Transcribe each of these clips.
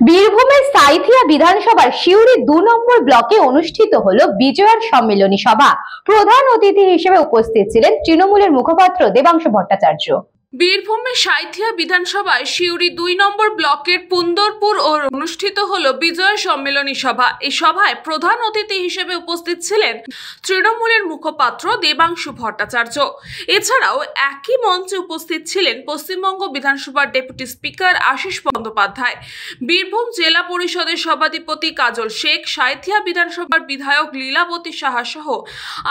বীরভূমের সাঁইথিয়া বিধানসভার সিউড়ি ২ নম্বর ব্লকে অনুষ্ঠিত হলো বিজয়ার সম্মেলনী সভা। প্রধান অতিথি হিসেবে উপস্থিত ছিলেন তৃণমূলের মুখপাত্র দেবাংশু ভট্টাচার্য। বীরভূমের সাঁইথিয়া বিধানসভায় সিউড়ি ২ নম্বর ব্লকের পুন্দরপুর অনুষ্ঠিত হলো বিজয় সম্মেলনী সভা। এই সভায় প্রধান অতিথি হিসেবে উপস্থিত ছিলেন তৃণমূলের মুখপাত্র দেবাংশু ভট্টাচার্য। এছাড়াও একই মঞ্চে উপস্থিত ছিলেন পশ্চিমবঙ্গ বিধানসভার ডেপুটি স্পিকার আশিস বন্দ্যোপাধ্যায়, বীরভূম জেলা পরিষদের সভাধিপতি কাজল শেখ, সাঁইথিয়া বিধানসভার বিধায়ক লীলাবতী সাহা সহ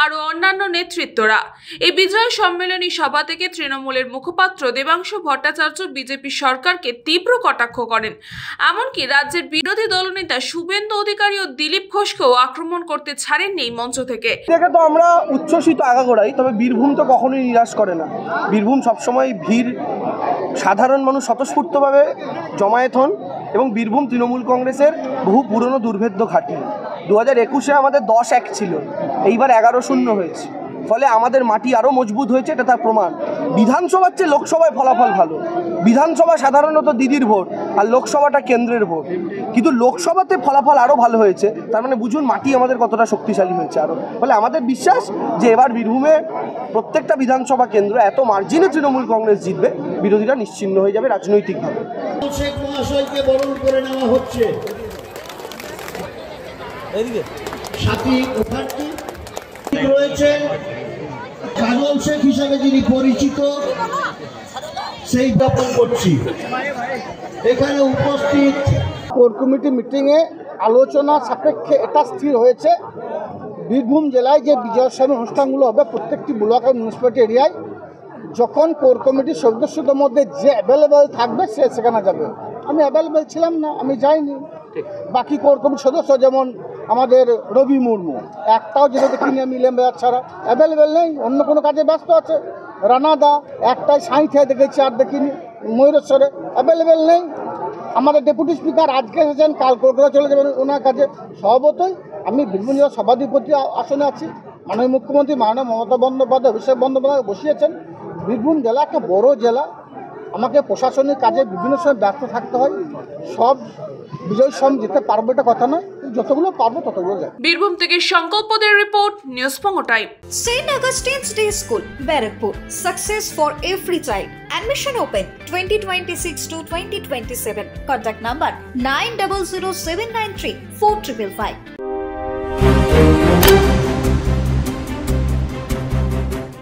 আরও অন্যান্য নেতৃত্বরা। এই বিজয় সম্মেলনী সভা থেকে তৃণমূলের মুখপাত্র দেবাংশু ভট্টাচার্য বিজেপি সরকারকে তীব্র কটাক্ষ করেন। এমনকি রাজ্যের বিরোধী দলনেতা শুভেন্দু অধিকারী ও দিলীপ ঘোষকেও আক্রমণ করতে ছাড়েননি এই মঞ্চ থেকে। দেখে তো আমরা উচ্ছ্বসিত আগাগোড়াই, তবে বীরভূম তো কখনোই নিরাশ করে না। বীরভূম সবসময় ভিড়, সাধারণ মানুষ স্বতঃস্ফূর্তভাবে জমায়েত হন এবং বীরভূম তৃণমূল কংগ্রেসের বহু পুরনো দুর্ভেদ্য ঘাঁটি। 2021-এ আমাদের 10-1 ছিল, এইবার 11-0 হয়েছে। ফলে আমাদের মাটি আরও মজবুত হয়েছে, এটা তার প্রমাণ। বিধানসভার চেয়ে লোকসভায় ফলাফল ভালো। বিধানসভা সাধারণত দিদির ভোট আর লোকসভাটা কেন্দ্রের ভোট, কিন্তু লোকসভাতে ফলাফল আরও ভালো হয়েছে। তার মানে বুঝুন মাটি আমাদের কতটা শক্তিশালী হয়েছে আরও। ফলে আমাদের বিশ্বাস যে এবার বীরভূমে প্রত্যেকটা বিধানসভা কেন্দ্র এত মার্জিনে তৃণমূল কংগ্রেস জিতবে, বিরোধীরা নিশ্চিহ্ন হয়ে যাবে রাজনৈতিকভাবে। শেখ মহাশয়কে বরণ করে নেওয়া হচ্ছে। সাথী মুখার্জি রয়েছে, কাজল শেখ হিসাবে যিনি পরিচিত, সেই জ্ঞাপন করছি। এখানে উপস্থিত কোর কমিটি মিটিংয়ে আলোচনা সাপেক্ষে এটা স্থির হয়েছে, বীরভূম জেলায় যে বিজয় সম্মেলন অনুষ্ঠানগুলো হবে প্রত্যেকটি ব্লক আর মিউনিসিপ্যালিটি এরিয়ায়, যখন কোর কমিটির সদস্যদের মধ্যে যে অ্যাভেলেবেল থাকবে সে সেখানে যাবে। আমি অ্যাভেলেবেল ছিলাম না, আমি যাইনি। বাকি কোর কমিটির সদস্য যেমন আমাদের রবি মুর্মু, একটাও যেটা দেখিনি আমি ইলেমবাজার ছাড়া, অ্যাভেলেবেল নেই, অন্য কোনো কাজে ব্যস্ত আছে। রানাদা একটাই সাঁইথিয়ায় দেখেছি, আর দেখিনি। ময়ূরেশ্বরে অ্যাভেলেবেল নেই। আমাদের ডেপুটি স্পিকার আজকে এসেছেন, কাল কলকাতা চলে যাবেন ওনার কাজে। স্বভাবতই আমি বীরভূম জেলার সভাধিপতি আসনে আছি। মাননীয় মুখ্যমন্ত্রী মাননীয় মমতা বন্দ্যোপাধ্যায়, অভিষেক বন্দ্যোপাধ্যায় বসিয়েছেন। বীরভূম জেলা একটা বড় জেলা, আমাকে প্রশাসনিক কাজে বিভিন্ন সময় ব্যস্ত থাকতে হয়। সব বিজয় সম যেতে পারবো এটা কথা নয়, যতগুলো পারবো ততগুলো যায়। বীরভূম থেকে সংকল্পদের রিপোর্ট, নিউজ পঙ্গ time. St. Augustine's Day School, Barrackpur. Success for every child. Admission open 2026 to 2027. Contact number 900793 4555.